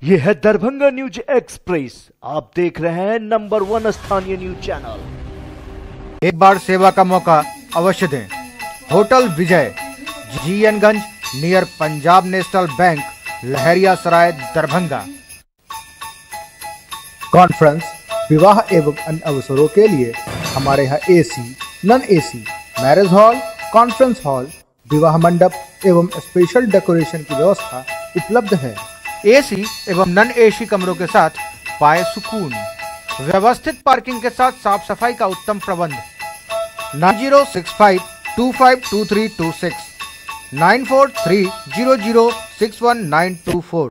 ये है Darbhanga news express. आप देख रहे हैं नंबर 1 स्थानीय न्यूज चैनल। एक बार सेवा का मौका अवश्य दें। होटल विजय, जीएनगंज, नियर पंजाब नेशनल बैंक, लहरिया सराय, दरभंगा। कॉन्फ्रेंस, विवाह एवं अन्य अवसरों के लिए हमारे यहाँ AC, non AC, marriage hall, conference hall, विवाह मंडप एवं स्पेशल डेकोरेशन की व्यवस्था उपलब्ध है। एसी एवं नॉन एसी कमरों के साथ पाए सुकून। व्यवस्थित पार्किंग के साथ साफ सफाई का उत्तम प्रबंध। 9065252326, 9430061924।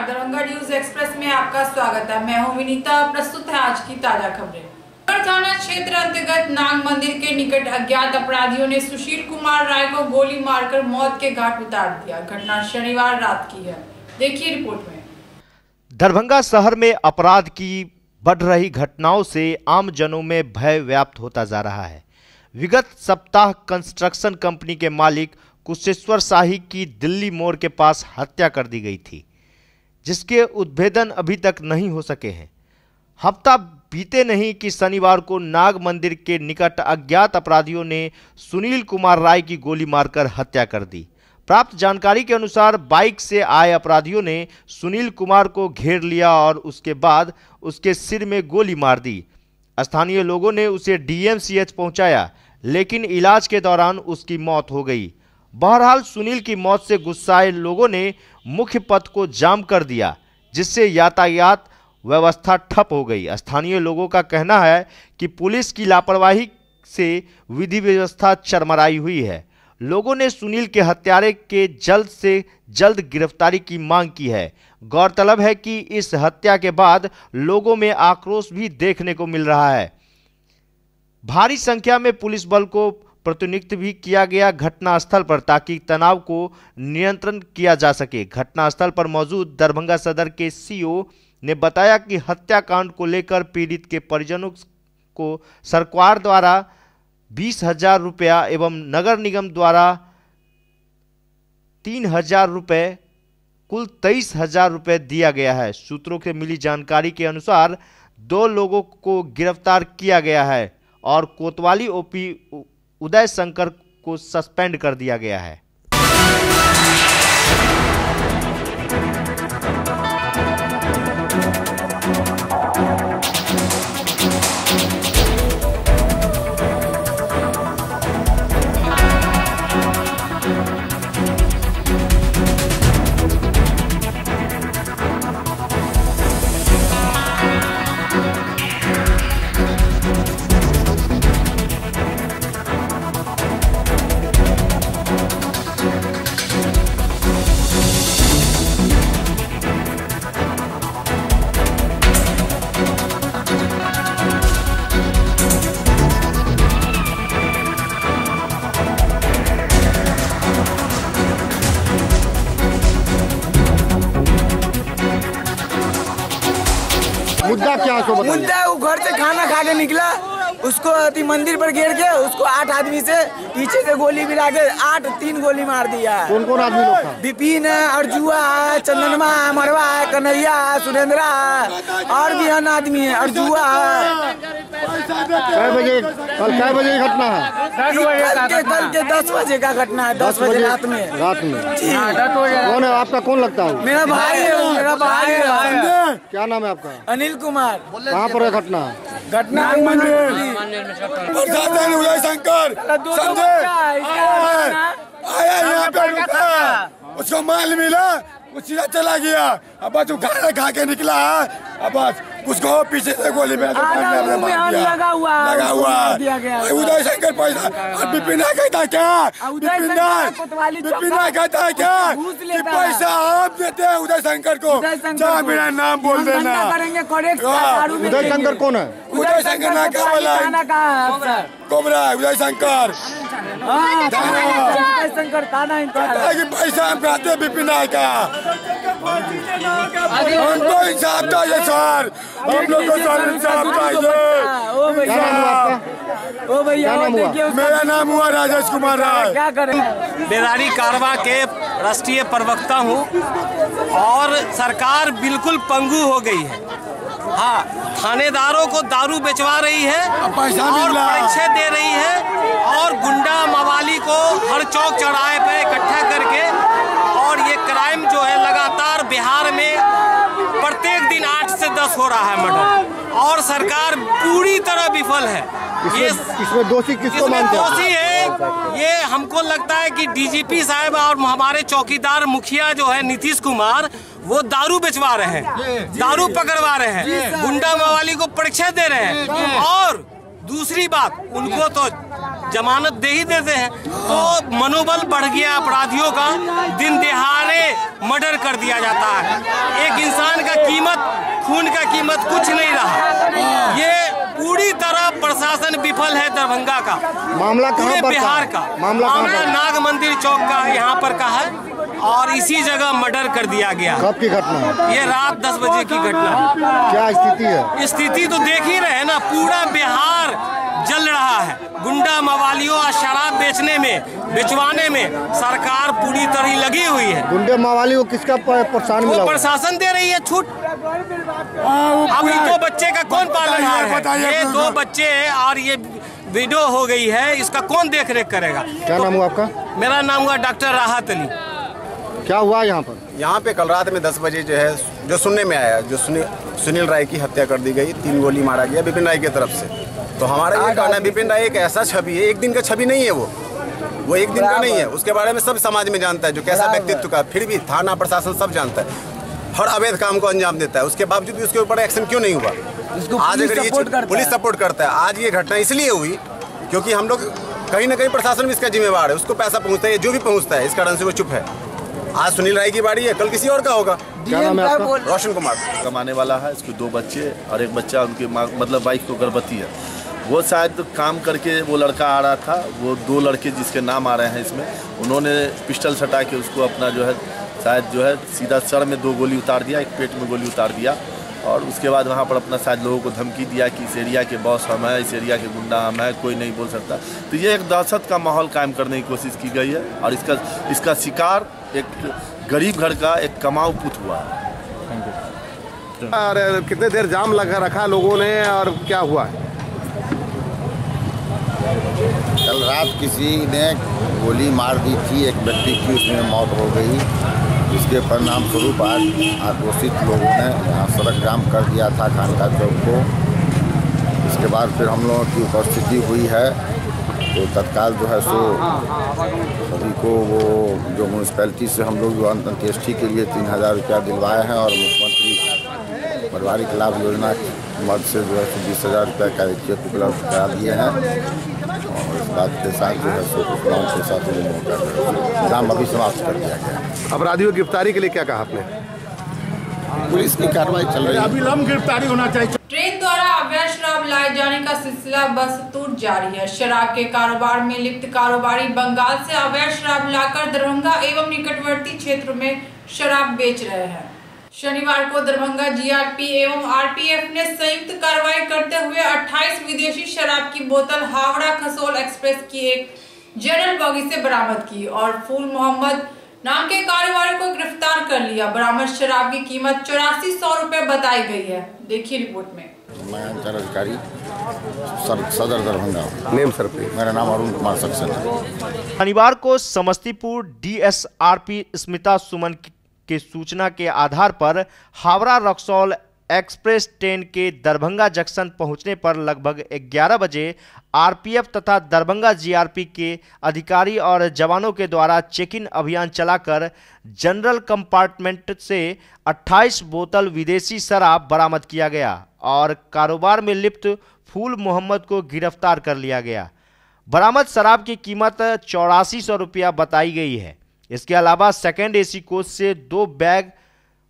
दरभंगा न्यूज एक्सप्रेस में आपका स्वागत है। मैं हूं विनीता। प्रस्तुत है आज की ताजा खबरें। थाना क्षेत्र अंतर्गत नाग मंदिर के निकट अज्ञात अपराधियों ने सुशील कुमार राय को गोली मारकर मौत के घाट उतार दिया। घटना शनिवार रात की है। देखिए रिपोर्ट में। दरभंगा शहर में अपराध की बढ़ रही घटनाओं से आम जनों में भय व्याप्त होता जा रहा है। विगत सप्ताह कंस्ट्रक्शन कंपनी के मालिक कुशेश्वर शाही की दिल्ली मोड़ के पास हत्या कर दी गई थी, जिसके उद्भेदन अभी तक नहीं हो सके हैं। हफ्ता बीते नहीं कि शनिवार को नाग मंदिर के निकट अज्ञात अपराधियों ने सुनील कुमार राय की गोली मारकर हत्या कर दी। प्राप्त जानकारी के अनुसार बाइक से आए अपराधियों ने सुनील कुमार को घेर लिया और उसके बाद उसके सिर में गोली मार दी। स्थानीय लोगों ने उसे डीएमसीएच पहुंचाया, लेकिन इलाज के दौरान उसकी मौत हो गई। बहरहाल सुनील की मौत से गुस्साए लोगों ने मुख्य पथ को जाम कर दिया, जिससे यातायात व्यवस्था ठप हो गई। स्थानीय लोगों का कहना है कि पुलिस की लापरवाही से विधि व्यवस्था चरमराई हुई है। लोगों ने सुनील के हत्यारे के जल्द से जल्द गिरफ्तारी की मांग की है। गौरतलब है कि इस हत्या के बाद लोगों में आक्रोश भी देखने को मिल रहा है। भारी संख्या में पुलिस बल को प्रतिनियुक्त भी किया गया घटनास्थल पर, ताकि तनाव को नियंत्रण किया जा सके। घटनास्थल पर मौजूद दरभंगा सदर के सीओ ने बताया कि हत्याकांड को लेकर पीड़ित के परिजनों को सरकार द्वारा 20,000 रुपया एवं नगर निगम द्वारा 3,000 रुपये, कुल 23,000 रुपये दिया गया है। सूत्रों से मिली जानकारी के अनुसार 2 लोगों को गिरफ्तार किया गया है और कोतवाली ओपी उदय शंकर को सस्पेंड कर दिया गया है। मुद्दा क्या है? मुद्दा वो घर से खाना खा के निकला, उसको मंदिर पर घेर के उसको 8 आदमी से पीछे से गोली मिला के 3 गोली मार दिया। कौन कौन आदमी लोग था? विपिन है, अर्जुआ है, चंदनमा है, मरवा है, कन्हैया है, सुरेंद्रा है और भी अन्य आदमी है, अर्जुआ है। कल कै बजे की घटना है? कल के 10 बजे का घटना है। 10 बजे रात में जी। कौन है आपका? कौन लगता है? मेरा भाई है। मेरा भाई है। क्या नाम है आपका? अनिल कुमार। कहाँ पर है घटना? घटना प्रशासन उदय शंकर संजय आया यहाँ पे रुका, उसको माल मिला, वो सीधा चला गया। अब बस वो खाना खा के निकला है। अब बस उसको पीछे से गोली में लगा हुआ है। उदय शंकर पैसा विपिन कहता क्या, विपिन कहता है क्या कि पैसा आप देते हैं उदय शंकर को। जहाँ मेरा नाम बोल देना। उदय शंकर कौन है? उदय शंकर ना क्या बोला, कोबरा उदय शंकर कि पैसा हम कहते विपिन का। हमको इंसाफ चाहिए सर, हम लोग को सर इंसाफ चाहिए। मेरा नाम हुआ राजेश कुमार राय। क्या करें? बेदारी कारवा के राष्ट्रीय प्रवक्ता हूँ और सरकार बिल्कुल पंगु हो गई है। हाँ, थानेदारों को दारू बेचवा रही है और परीक्षा दे रही है और गुंडा मवाली को हर चौक चौराहे पे इकट्ठा करके, और ये क्राइम जो है लगातार बिहार में प्रत्येक दिन 8 से 10 हो रहा है मर्डर, और सरकार पूरी तरह विफल है। इसमें दोषी किसको मानते हैं? दोषी है ये हमको लगता है कि डीजीपी साहब और हमारे चौकीदार मुखिया जो है नीतीश कुमार, वो दारू बेचवा रहे हैं, दारू पकड़वा रहे हैं, गुंडा मवाली को परीक्षा दे रहे हैं, और दूसरी बात उनको तो जमानत दे ही देते हैं, तो मनोबल बढ़ गया अपराधियों का। दिन दहाड़े मर्डर कर दिया जाता है। एक इंसान का कीमत, खून का कीमत कुछ नहीं रहा। ये पूरी तरह प्रशासन विफल है दरभंगा का। मामला कहाँ पर? बिहार का मामला नाग मंदिर चौक का यहाँ पर का है, और इसी जगह मर्डर कर दिया गया। कब की घटना है? ये रात 10 बजे की घटना है। क्या स्थिति है? स्थिति तो देख ही रहे ना, पूरा बिहार जल रहा है। गुंडा मवालियों और शराब बेचने में, बिचवाने में सरकार पूरी तरह लगी हुई है। गुंडे मवाली को किसका प्रोत्साहन मिला? प्रशासन दे रही है छूट। अब ये 2 बच्चे का कौन पालनहार है? ये 2 बच्चे हैं और ये वीडियो हो गई है, इसका कौन देख रेख करेगा? क्या नाम हुआ आपका? मेरा नाम हुआ डॉक्टर राहत अली। क्या हुआ यहाँ पर? यहाँ पे कल रात में 10 बजे जो है, जो सुनने में आया, जो सुनील राय की हत्या कर दी गई, 3 गोली मारा गया विपिन राय की तरफ से। तो हमारा ये कहना है, विपिन राय एक ऐसा छवि है, एक दिन का छवि नहीं है वो एक दिन का नहीं है। उसके बारे में सब समाज में जानता है, जो कैसा व्यक्तित्व का, फिर भी थाना प्रशासन सब जानता है, हर अवैध काम को अंजाम देता है। उसके बावजूद भी उसके ऊपर एक्शन क्यों नहीं हुआ? आज अगर ये पुलिस सपोर्ट करता है, आज ये घटना इसलिए हुई क्योंकि हम लोग कहीं ना कहीं प्रशासन भी इसका जिम्मेवार है। उसको पैसा पहुँचता है, जो भी पहुँचता है, इस कारण से वो चुप है। आज सुनील राय की बारी है, कल किसी और का होगा। क्या नाम है आपका? रोशन कुमार। कमाने वाला है, इसके 2 बच्चे और एक बच्चा उनकी मतलब वाइफ को गर्भवती है। वो शायद काम करके वो लड़का आ रहा था, वो 2 लड़के जिसके नाम आ रहे हैं इसमें, उन्होंने पिस्टल सटा के उसको अपना जो है शायद जो है सीधा सर में 2 गोली उतार दिया, एक पेट में गोली उतार दिया, और उसके बाद वहाँ पर अपना शायद लोगों को धमकी दिया कि इस एरिया के बॉस हम हैं, इस एरिया के गुंडा हम हैं, कोई नहीं बोल सकता। तो ये एक दहशत का माहौल कायम करने की कोशिश की गई है, और इसका शिकार एक गरीब घर का एक कमाऊ पुत हुआ है। और कितने देर जाम लगा रखा लोगों ने, और क्या हुआ? कल रात किसी ने गोली मार दी थी एक व्यक्ति की, उसमें मौत हो गई। इसके परिणाम स्वरूप आज आक्रोशित लोगों ने यहाँ सड़क जाम कर दिया था खानका चौक को। इसके बाद फिर हम लोगों की उपस्थिति हुई है, तो तत्काल जो है सो सभी को वो जो म्यूनसिपैलिटी से हम लोग जो अंत्येष्टि के लिए 3000 रुपया दिलवाए हैं, और मुख्यमंत्री पारिवारिक लाभ योजना की मद से जो है 20,000 रुपये का चेक उपलब्ध करा दिए हैं। और इस बात के साथ जो है सो गाँव के साथ काम अभी समाप्त कर दिया गया। अपराधियों की गिरफ्तारी के लिए क्या कहा आपने? पुलिस की कार्रवाई चल रही है, अविलंब गिरफ्तारी होना चाहिए। ट्रेन द्वारा अवैध शराब लाए जाने का सिलसिला बदस्तूर जारी है। शराब के कारोबार में लिप्त कारोबारी बंगाल से अवैध शराब लाकर दरभंगा एवं निकटवर्ती क्षेत्र में शराब बेच रहे हैं। शनिवार को दरभंगा जीआरपी एवं आरपीएफ ने संयुक्त कार्रवाई करते हुए 28 विदेशी शराब की बोतल हावड़ा खसोल एक्सप्रेस की एक जनरल बॉगी से बरामद की और फूल मोहम्मद नाम के कारोबारी को गिरफ्तार कर लिया। बरामद शराब की कीमत 8400 रुपए बताई गई है। देखिए रिपोर्ट में। मैं अंचल अधिकारी सदर दरभंगा। Name sir please. मेरा नाम अरुण कुमार सक्सेना है। शनिवार को समस्तीपुर डीएसआरपी स्मिता सुमन के सूचना के आधार पर हावड़ा रक्सौल एक्सप्रेस ट्रेन के दरभंगा जंक्शन पहुंचने पर लगभग 11 बजे आरपीएफ तथा दरभंगा जीआरपी के अधिकारी और जवानों के द्वारा चेक इन अभियान चलाकर जनरल कंपार्टमेंट से 28 बोतल विदेशी शराब बरामद किया गया और कारोबार में लिप्त फूल मोहम्मद को गिरफ्तार कर लिया गया। बरामद शराब की कीमत 8400 रुपया बताई गई है। इसके अलावा सेकेंड एसी कोच से 2 बैग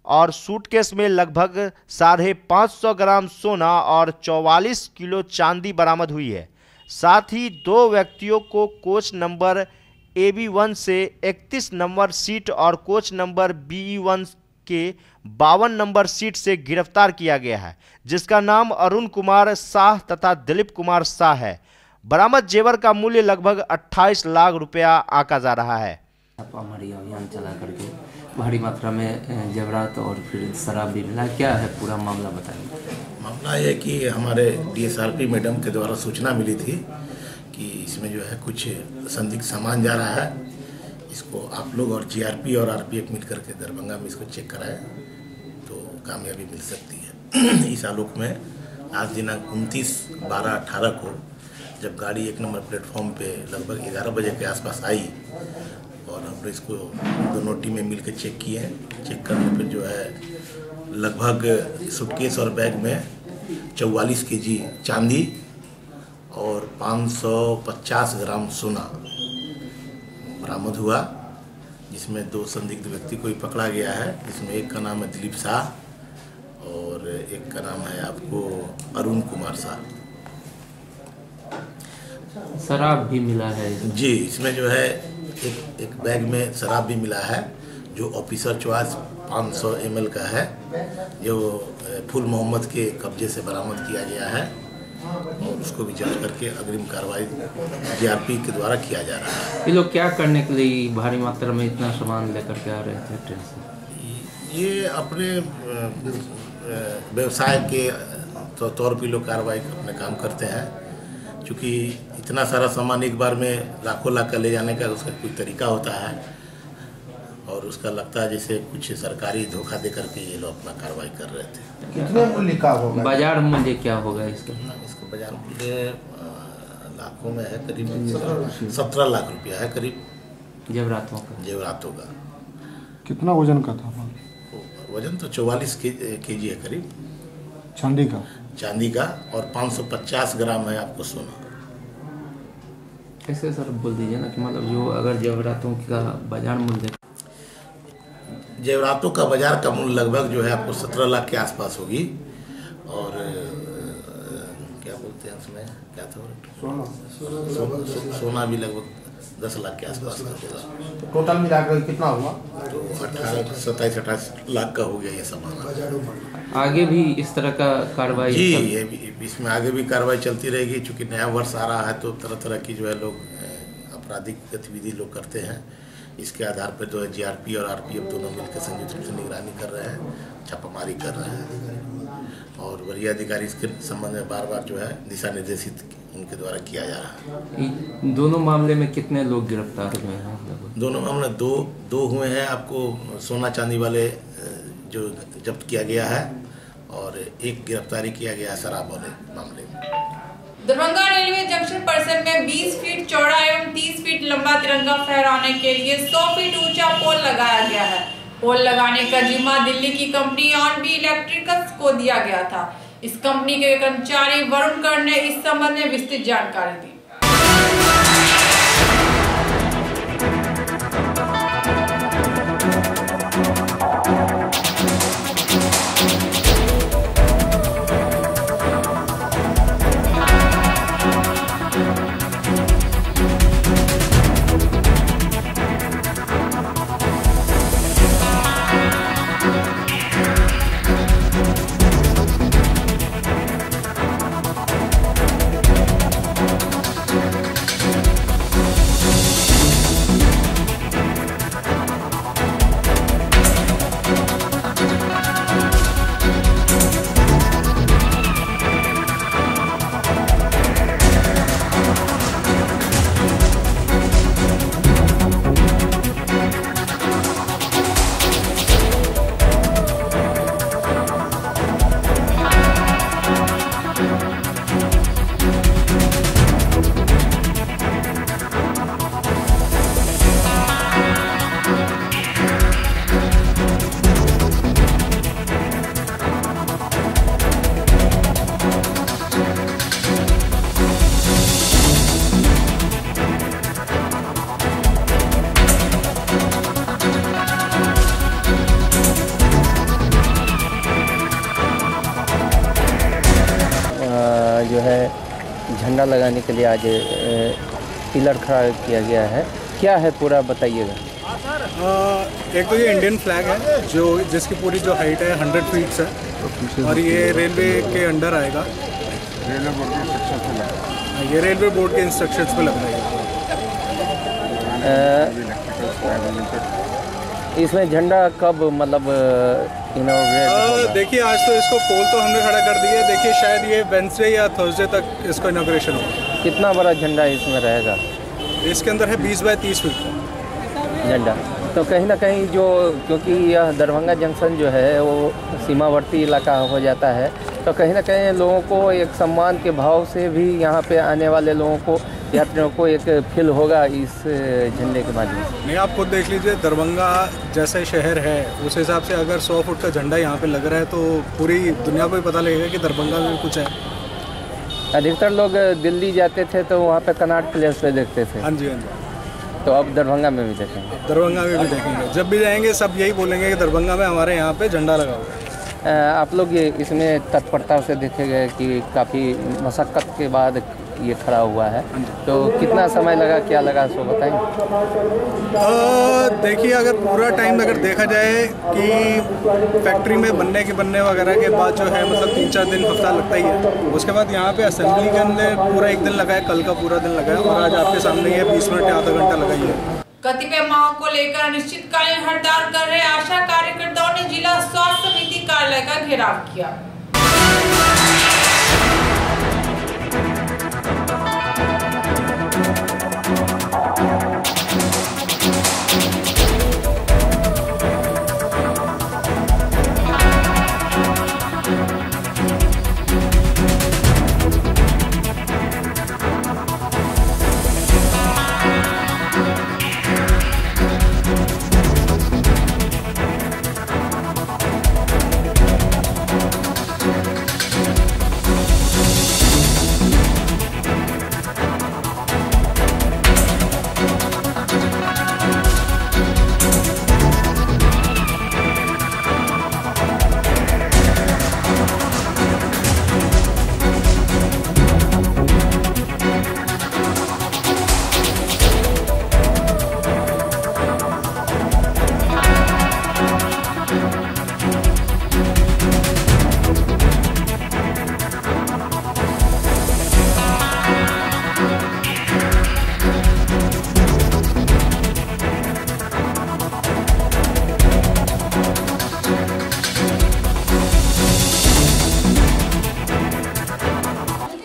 और सूटकेस में लगभग 550 ग्राम सोना और 44 किलो चांदी बरामद हुई है। साथ ही 2 व्यक्तियों को कोच नंबर AB1 से 31 नंबर सीट और कोच नंबर BE1 के 52 नंबर सीट से गिरफ्तार किया गया है, जिसका नाम अरुण कुमार शाह तथा दिलीप कुमार शाह है। बरामद जेवर का मूल्य लगभग 28 लाख रुपया आंका जा रहा है। हमारी अभियान चला करके भारी मात्रा में जेवरात और फिर शराब भी मिला। क्या है पूरा मामला बताइए। मामला ये कि हमारे DSRP मैडम के द्वारा सूचना मिली थी कि इसमें जो है कुछ संदिग्ध सामान जा रहा है, इसको आप लोग और GRP और RPF मिल करके दरभंगा में इसको चेक कराएं तो कामयाबी मिल सकती है। इस आलोक में आज दिनांक 29/12/18 को जब गाड़ी 1 नंबर प्लेटफॉर्म पे लगभग 11 बजे के आसपास आई और हम लोग इसको दोनों टीमें मिल के चेक किए। चेक करने पर जो है लगभग सूटकेस और बैग में 44 kg चांदी और 550 ग्राम सोना बरामद हुआ, जिसमें 2 संदिग्ध व्यक्ति को भी पकड़ा गया है। जिसमें एक का नाम है दिलीप शाह और एक का नाम है आपको अरुण कुमार शाह। शराब भी मिला है जी, इसमें जो है एक बैग में शराब भी मिला है जो ऑफिसर चॉइस 500 ml का है, जो फूल मोहम्मद के कब्जे से बरामद किया गया है और उसको भी जांच करके अग्रिम कार्रवाई GRP के द्वारा किया जा रहा है। ये लोग क्या करने के लिए भारी मात्रा में इतना सामान लेकर के आ रहे थे ट्रेन से? ये अपने व्यवसाय के तौर पर लोग कार्रवाई अपने काम करते हैं। क्योंकि इतना सारा सामान एक बार में लाखों लाख का ले जाने का उसका कोई तरीका होता है और उसका लगता है जैसे कुछ सरकारी धोखा दे करके ये लोग अपना कार्रवाई कर रहे थे। कितने मूल्य का होगा? बाजार मूल्य क्या होगा इसका? इसका बाजार मूल्य लाखों में है, करीब 17 लाख रुपया है करीब जेवरातों का। कितना वजन का था? वजन तो 44 kg है करीब चांदी का और 550 ग्राम है आपको सोना। कैसे सर बोल दीजिए ना कि मतलब जो अगर जेवरातों का बाजार मूल्य, जेवरातों का बाजार का मूल्य लगभग जो है आपको 17 लाख के आसपास होगी और क्या बोलते हैं उसमें क्या था सोना भी लगभग 10 लाख के आसपास का होगा। टोटल मिलाकर कितना हुआ? तो 27-28 लाख का हो गया ये सामान। आगे भी इस तरह का कार्रवाई जी, ये भी इसमें आगे भी कार्रवाई चलती रहेगी। चूँकि नया वर्ष आ रहा है तो तरह तरह की जो है लोग आपराधिक गतिविधि लोग करते हैं। इसके आधार पर जो है GRP और RPF दोनों मिलकर संयुक्त रूप से निगरानी कर रहे हैं, छापामारी कर रहे हैं और वरीय अधिकारी इसके संबंध में बार जो है दिशा निर्देशित उनके द्वारा किया जा रहा है। दोनों मामले में कितने लोग गिरफ्तार हुए हैं? दोनों मामले दो हुए हैं। आपको सोना चांदी वाले जो जब्त किया गया है और एक गिरफ्तारी किया गया शराब वाले मामले में। दरभंगा रेलवे जंक्शन परिसर में 20 फीट चौड़ा एवं 30 फीट लंबा तिरंगा फहराने के लिए 100 फीट ऊंचा पोल लगाया गया है। पोल लगाने का जिम्मा दिल्ली की कंपनी ऑन बी इलेक्ट्रिकल्स को दिया गया था। इस कंपनी के कर्मचारी वरुण कर ने इस संबंध में विस्तृत जानकारी दी। जो है झंडा लगाने के लिए आज पिलर खड़ा किया गया है, क्या है पूरा बताइएगा। एक तो ये इंडियन फ्लैग है जो जिसकी पूरी जो हाइट है 100 फीट्स है और ये रेलवे के अंडर आएगा। ये रेलवे बोर्ड के इंस्ट्रक्शंस पे लग रहा है। इसमें झंडा कब मतलब इनॉग्रेट? देखिए आज तो इसको पोल तो हमने खड़ा कर दिया है। देखिए शायद ये वेडनेसडे या थर्सडे तक इसको इनॉग्रेशन होगा। कितना बड़ा झंडा इसमें रहेगा? इसके अंदर है 20 बाय 30 फीट का झंडा। तो कहीं ना कहीं जो, क्योंकि यह दरभंगा जंक्शन जो है वो सीमावर्ती इलाका हो जाता है, तो कहीं ना कहीं लोगों को एक सम्मान के भाव से भी यहाँ पे आने वाले लोगों को, यात्रियों को एक फील होगा इस झंडे के माध्यम से। नहीं, आप खुद देख लीजिए दरभंगा जैसे शहर है उस हिसाब से अगर 100 फुट का झंडा यहाँ पे लग रहा है तो पूरी दुनिया को ही पता लगेगा कि दरभंगा में कुछ है। अधिकतर लोग दिल्ली जाते थे तो वहाँ पे कनॉट प्लेस पे देखते थे। हाँ जी, हाँ जी। तो अब दरभंगा में भी देखेंगे? दरभंगा में भी देखेंगे। जब भी जाएंगे सब यही बोलेंगे कि दरभंगा में हमारे यहाँ पे झंडा लगा हुआ है। आप लोग ये इसमें तत्परता से देखे गए कि काफ़ी मशक्क़त के बाद ये खड़ा हुआ है, तो कितना समय लगा, क्या लगा, सो बताएं। देखिए अगर पूरा टाइम अगर देखा जाए कि फैक्ट्री में बनने वगैरह के बाद जो है मतलब 3-4 दिन हफ्ता लगता ही है। उसके बाद यहाँ पे असेंबली के अंदर पूरा 1 दिन लगा है, कल का पूरा दिन लगा है और आज आपके सामने ये 20 मिनट या आधा घंटा लगा ही है। कतिपय मांगों को लेकर अनिश्चितकालीन हड़ताल कर रहे आशा कार्यकर्ताओं ने जिला स्वास्थ्य समिति कार्यालय का घेराव किया।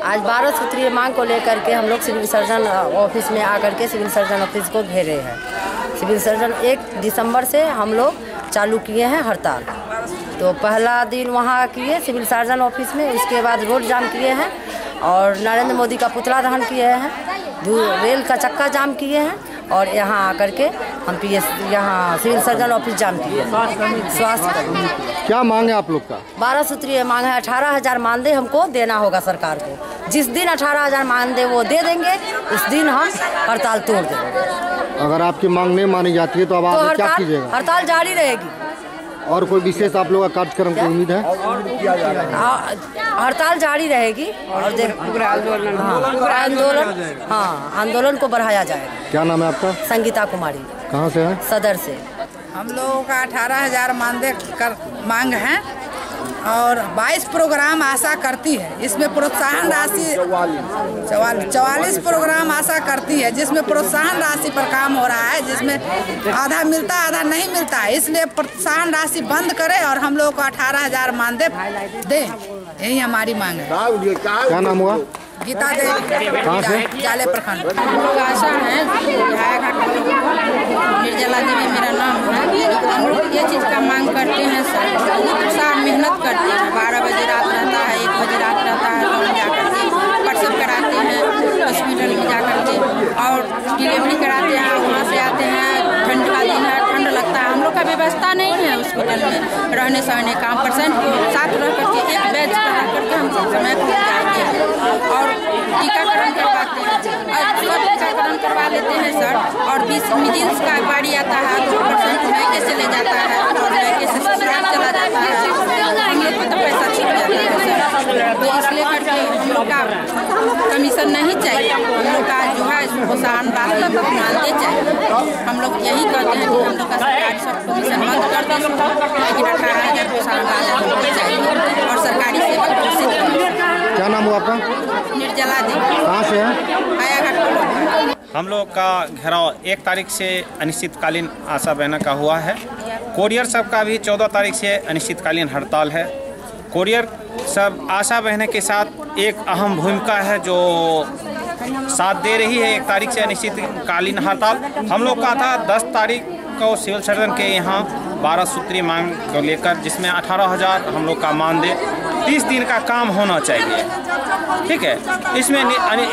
आज 12 सूत्रीय मांग को लेकर के हम लोग सिविल सर्जन ऑफिस में आकर के सिविल सर्जन ऑफिस को घेरे हैं। सिविल सर्जन 1 दिसंबर से हम लोग चालू किए हैं हड़ताल। तो पहला दिन वहाँ किए सिविल सर्जन ऑफिस में, उसके बाद रोड जाम किए हैं और नरेंद्र मोदी का पुतला दहन किए हैं, रेल का चक्का जाम किए हैं और यहाँ आकर के हम यहाँ सिविल सर्जन ऑफिस जाम किए। स्वास्थ्य क्या मांग है आप लोग का? 12 सूत्रीय मांग है। 18,000 मानदेय हमको देना होगा सरकार को। जिस दिन 18,000 मानदेय वो दे देंगे उस दिन हम हड़ताल तोड़ देंगे। अगर आपकी मांग नहीं मानी जाती है तो अब आगे क्या कीजिएगा? हड़ताल जारी रहेगी। और कोई विशेष आप लोग का कार्यक्रम की उम्मीद है? हड़ताल जारी रहेगी और आंदोलन को बढ़ाया जाएगा। क्या नाम है आपका? संगीता कुमारी। कहाँ से है? सदर से। हम लोगों का 18,000 मानदेय कर मांग है और 22 प्रोग्राम आशा करती है। इसमें प्रोत्साहन राशि 44 प्रोग्राम आशा करती है, जिसमें प्रोत्साहन राशि पर काम हो रहा है, जिसमें आधा मिलता है आधा नहीं मिलता है। इसलिए प्रोत्साहन राशि बंद करें और हम लोगों को 18,000 मानदेय दें, यही हमारी मांग है। क्या नाम हुआ? गीता देवी। कहाँ से? जाले प्रखंड। हम लोग आशा हैं, निर्जला देवी मेरा नाम है। हम लोग ये चीज़ का मांग करते हैं सर, बहुत सारा मेहनत करते हैं। 12 बजे रात रहता है, 1 बजे रात रहता है, तो हम जाकर के प्रसव कराते हैं हॉस्पिटल में जाकर के और डिलीवरी कराते हैं। वहाँ से आते हैं, ठंड का दिन है, ठंड लगता है। हम लोग का व्यवस्था नहीं है हॉस्पिटल में रहने सहने का। हम पेशेंट को साथ रह करके एक बेड पर रह करके हम समय को जाते हैं और टीकाकरण करवाते हैं। टीकाकरण करवा लेते हैं सर और 20 मिजिल्स का गाड़ी आता है तो पेशेंट को मैके से ले जाता है और मैके से ससुराल चला जाता है। हम लोग को तो पैसा छूट जाता है सर, तो इसलिए करके हम लोग का चाहिए, हम लोग का जो है प्रोत्साहन राशि मानते चाहिए। हम लोग यही कहते हैं कि हम लोग का सरकारी सब कमीशन बंद कर दें, लेकिन 18,000 प्रोत्साहन राशि चाहिए और सरकारी सेवा घोषित करें। क्या नाम हुआ आपका? निर्जला देवी। कहाँ से है? आयाघाट। हम लोग का घेराव 1 तारीख से अनिश्चितकालीन आशा बहना का हुआ है। कोरियर सब का भी 14 तारीख से अनिश्चितकालीन हड़ताल है। कोरियर सब आशा बहने के साथ एक अहम भूमिका है जो साथ दे रही है। 1 तारीख से अनिश्चितकालीन हड़ताल हम लोग का था। 10 तारीख को सिविल सर्जन के यहाँ 12 सूत्री मांग को लेकर, जिसमें 18,000 हम लोग का मानदेय, 30 दिन का काम होना चाहिए, ठीक है। इसमें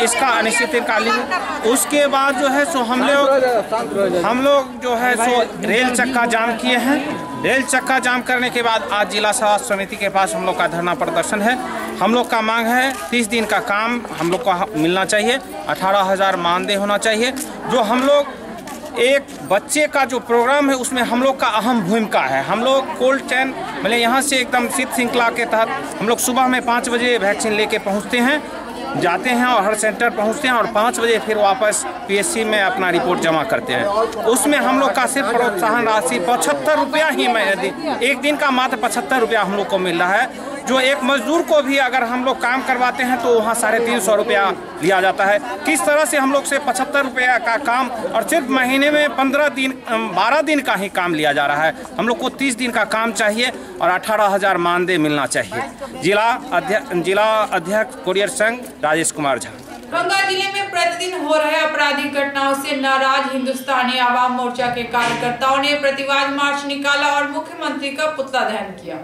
इसका अनिश्चितकालीन, उसके बाद जो है सो हम लोग जो है सो रेल चक्का जाम किए हैं। रेल चक्का जाम करने के बाद आज जिला स्वास्थ्य समिति के पास हम लोग का धरना प्रदर्शन है। हम लोग का मांग है 30 दिन का काम हम लोग को मिलना चाहिए, 18,000 मानदेय होना चाहिए। जो हम लोग एक बच्चे का जो प्रोग्राम है उसमें हम लोग का अहम भूमिका है। हम लोग कोल्ड चेन मतलब यहाँ से एकदम शीत श्रृंखला के तहत हम लोग सुबह में 5 बजे वैक्सीन लेके पहुँचते हैं, जाते हैं और हर सेंटर पहुँचते हैं और 5 बजे फिर वापस PSC में अपना रिपोर्ट जमा करते हैं। उसमें हम लोग का सिर्फ प्रोत्साहन राशि 75 रुपया ही एक दिन का मात्र 75 रुपया हम लोग को मिल रहा है। जो एक मजदूर को भी अगर हम लोग काम करवाते हैं तो वहाँ 350 रुपया लिया जाता है। किस तरह से हम लोग से 75 रुपया का काम और सिर्फ महीने में 12 दिन का ही काम लिया जा रहा है। हम लोग को 30 दिन का काम चाहिए और 18,000 मानदेय मिलना चाहिए। जिला अध्यक्ष कोरियर संघ राजेश कुमार झा। दरभंगा जिले में प्रतिदिन हो रहे आपराधिक घटनाओं से नाराज हिंदुस्तानी आवाम मोर्चा के कार्यकर्ताओं ने प्रतिवाद मार्च निकाला और मुख्यमंत्री का पुतला दहन किया।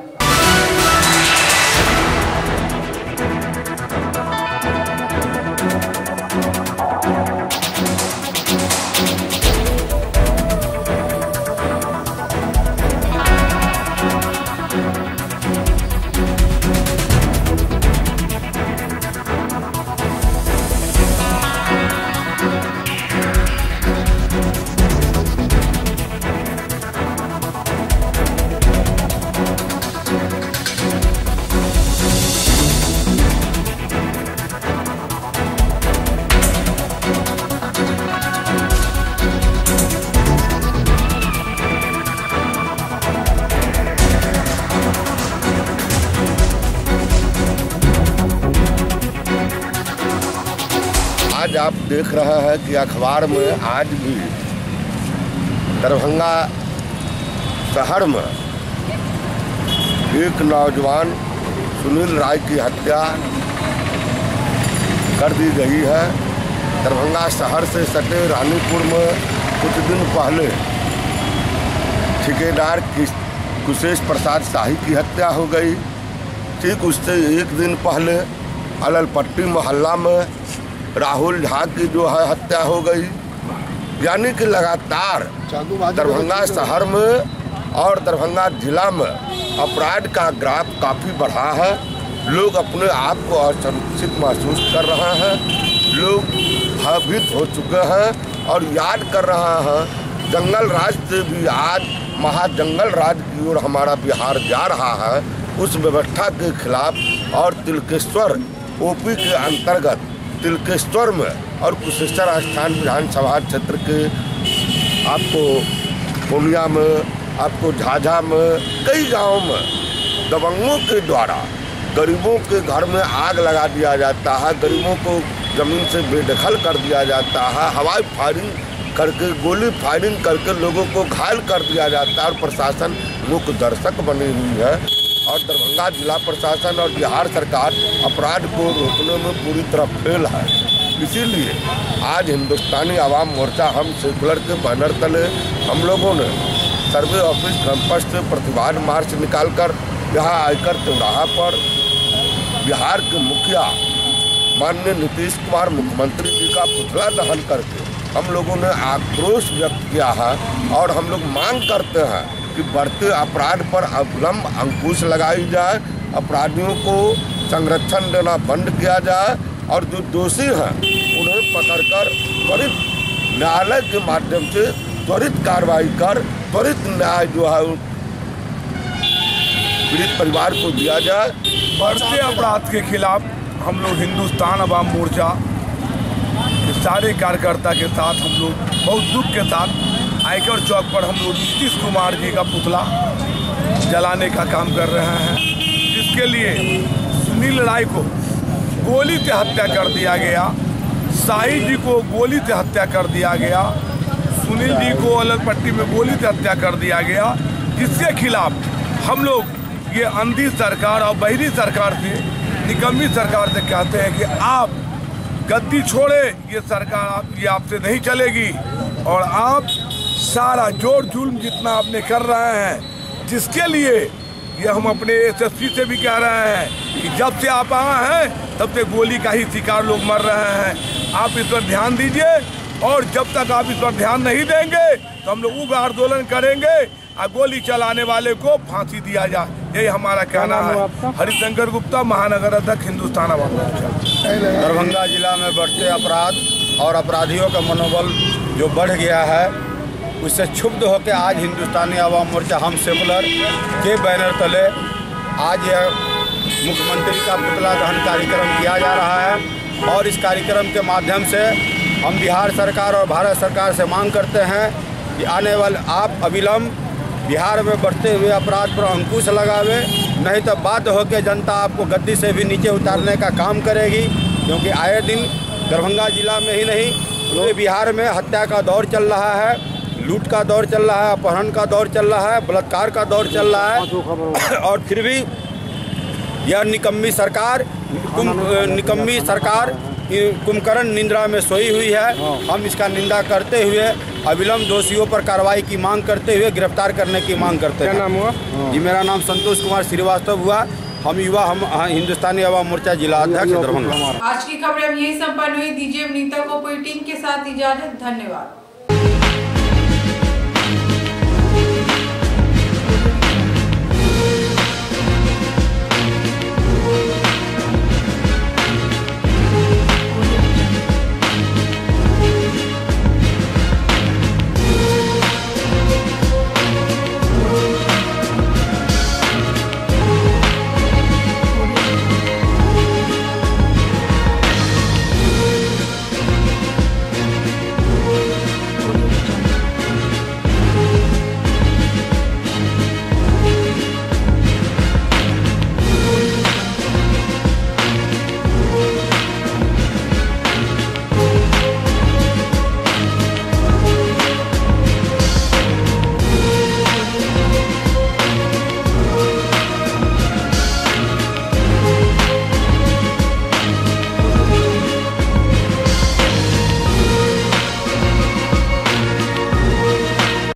आज आप देख रहे हैं कि अखबार में आज भी दरभंगा शहर में एक नौजवान सुनील राय की हत्या कर दी गई है। दरभंगा शहर से सटे रानीपुर में कुछ दिन पहले ठेकेदार कुशेश प्रसाद शाही की हत्या हो गई। ठीक उससे एक दिन पहले अललपट्टी मोहल्ला में राहुल झा की जो है हत्या हो गई। यानी कि लगातार दरभंगा शहर में और दरभंगा जिला में अपराध का ग्राफ काफ़ी बढ़ा है। लोग अपने आप को असुरक्षित महसूस कर रहे हैं, लोग भयभीत हो चुके हैं और याद कर रहे हैं जंगल राज से भी आज महाजंगल राज की ओर हमारा बिहार जा रहा है। उस व्यवस्था के खिलाफ और तिलकेश्वर OP के अंतर्गत तिलकेश्वर में और कुशेश्वर स्थान विधानसभा क्षेत्र के आपको पूर्णिया में, आपको झाझा में, कई गांवों में दबंगों के द्वारा गरीबों के घर में आग लगा दिया जाता है, गरीबों को ज़मीन से बेदखल कर दिया जाता है, हवाई फायरिंग करके, गोली फायरिंग करके लोगों को घायल कर दिया जाता है और प्रशासन मूक दर्शक बनी हुई है। और दरभंगा जिला प्रशासन और बिहार सरकार अपराध को रोकने में पूरी तरह फेल है। इसीलिए आज हिंदुस्तानी आवाम मोर्चा हम सेकुलर के बैनर तले हम लोगों ने सर्वे ऑफिस कैंपस से प्रतिवाद मार्च निकालकर यहाँ आयकर चौराहा पर बिहार के मुखिया माननीय नीतीश कुमार मुख्यमंत्री जी का पुतला दहन करके हम लोगों ने आक्रोश व्यक्त किया है। और हम लोग मांग करते हैं कि बढ़ते अपराध पर अविलंब अंकुश लगाई जाए, अपराधियों को संरक्षण देना बंद किया जाए और जो दोषी हैं उन्हें पकड़कर त्वरित न्यायालय के माध्यम से त्वरित कार्रवाई कर त्वरित न्याय जो है पीड़ित परिवार को दिया जाए। बढ़ते अपराध के खिलाफ हम लोग हिंदुस्तान अवाम मोर्चा सारे कार्यकर्ता के साथ हम लोग बहुत दुख के साथ आयकर चौक पर हम लोग नीतीश कुमार जी का पुतला जलाने का काम कर रहे हैं, जिसके लिए सुनील राय को गोली से हत्या कर दिया गया, शाही जी को गोली से हत्या कर दिया गया, सुनील जी को अलग पट्टी में गोली से हत्या कर दिया गया, जिसके खिलाफ हम लोग ये अंधी सरकार और बहरी सरकार से, निकम्मी सरकार से कहते हैं कि आप गद्दी छोड़े, ये सरकार ये आपसे नहीं चलेगी और आप सारा जोर जुल्म जितना आपने कर रहे हैं, जिसके लिए ये हम अपने एसएसपी से भी कह रहे हैं कि जब से आप आए हैं तब से गोली का ही शिकार लोग मर रहे हैं। आप इस पर ध्यान दीजिए और जब तक आप इस पर ध्यान नहीं देंगे तो हम लोग उग्र आंदोलन करेंगे और गोली चलाने वाले को फांसी दिया जाए, यही हमारा कहना है। हरिशंकर गुप्ता, महानगर अध्यक्ष, हिंदुस्तान आवाम मोर्चा। दरभंगा जिला में बढ़ते अपराध और अपराधियों का मनोबल जो बढ़ गया है, उससे क्षुब्ध होकर आज हिंदुस्तानी आवाम मोर्चा हम सेकुलर के बैनर तले आज यह मुख्यमंत्री का पुतला दहन कार्यक्रम किया जा रहा है और इस कार्यक्रम के माध्यम से हम बिहार सरकार और भारत सरकार से मांग करते हैं कि आने वाले आप अविलंब बिहार में बढ़ते हुए अपराध पर अंकुश लगावे, नहीं तो बाध्य होकर जनता आपको गद्दी से भी नीचे उतारने का काम करेगी, क्योंकि आए दिन दरभंगा जिला में ही नहीं पूरे बिहार में हत्या का दौर चल रहा है, लूट का दौर चल रहा है, अपहरण का दौर चल रहा है, बलात्कार का दौर चल रहा है और फिर भी यह निकम्मी सरकार कुंभकर्ण निंद्रा में सोई हुई है। हम इसका निंदा करते हुए अविलंब दोषियों पर कार्रवाई की मांग करते हुए गिरफ्तार करने की मांग करते हैं। क्या नाम हुआ? जी, मेरा नाम संतोष कुमार श्रीवास्तव हुआ। हम हिंदुस्तानी आवाम मोर्चा जिला अध्यक्ष दरभंगा। आज की खबरें अब यही संपन्न हुई। दीजिए विनीता को पूरी टीम के साथ इजाजत। धन्यवाद।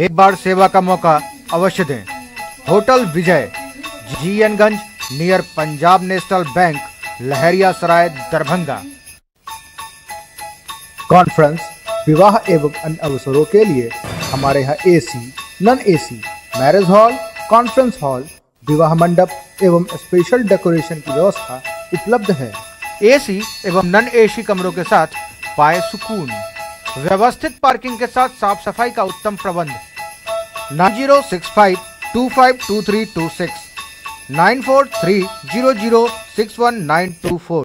एक बार सेवा का मौका अवश्य दें। होटल विजय, जीएनगंज, नियर पंजाब नेशनल बैंक, लहरिया सराय, दरभंगा। कॉन्फ्रेंस, विवाह एवं अन्य अवसरों के लिए हमारे यहाँ AC, non AC, marriage hall, conference hall, विवाह मंडप एवं स्पेशल डेकोरेशन की व्यवस्था उपलब्ध है। एसी एवं नॉन एसी कमरों के साथ पाए सुकून, व्यवस्थित पार्किंग के साथ साफ सफाई का उत्तम प्रबंध। 9065252326 9430061924।